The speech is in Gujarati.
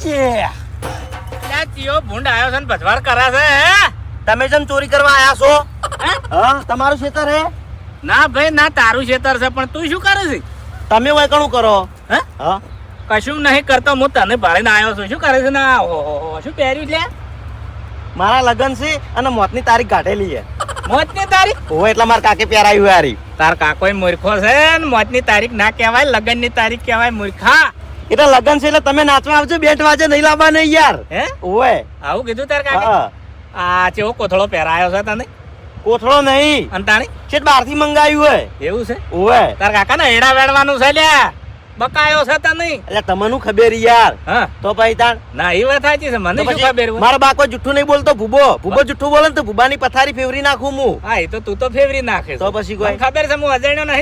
છે ત્યાં ચિયો ભૂંડ આવ્યો છે ને ભજવાડ કરે છે હે? તમે જેમ ચોરી કરવા આયા છો હા તમારું ખેતર હે ના ભાઈ ના તારું ખેતર છે પણ તું શું કરે છે તમે વૈકણું કરો હે? હા કશું નહીં કરતો હું તને ભાળીને આવ્યો છું શું કરે છે ના ઓહો શું પહેર્યું લે મારા લગન છે અને મોતની તારીખ કાઢેલી છે મોતની તારીખ હોય એટલે મારા કાકે પહેરાયું હારી તાર કાકોય મૂર્ખો છે ને મોતની તારીખ ના કહેવાય લગનની તારીખ કહેવાય મૂર્ખા એટલે લગન છે એટલે તમે નાચવા આવજો બેટ વાજે નહીં લાવવા નહીં યાર હે ઓય આવું કીધું તાર કાકે હા આ ચેવો કોથળો પહેરાયો છે તને કોથળો નહીં અને તાણી છેટ બહારથી મંગાવ્યું હોય એવું છે ઓય તાર કાકા ને એડા વેડવાનું છે લ્યા બકાયો છે તને એટલે તમને ખબર યાર હા તો પછી તાણ ના એ વાત સાચી છે મને તો શું પછી ખબર હોય? મારા બાકો જુઠ્ઠું નહીં બોલતો ભૂબો જુઠ્ઠું બોલે ને તો ભૂબાની પથારી ફેવરી નાખું હું હા એ તો તું તો ફેવરી નાખે છે. તો પછી કોઈ મને ખબર છે હું અજાણ્યો નહીં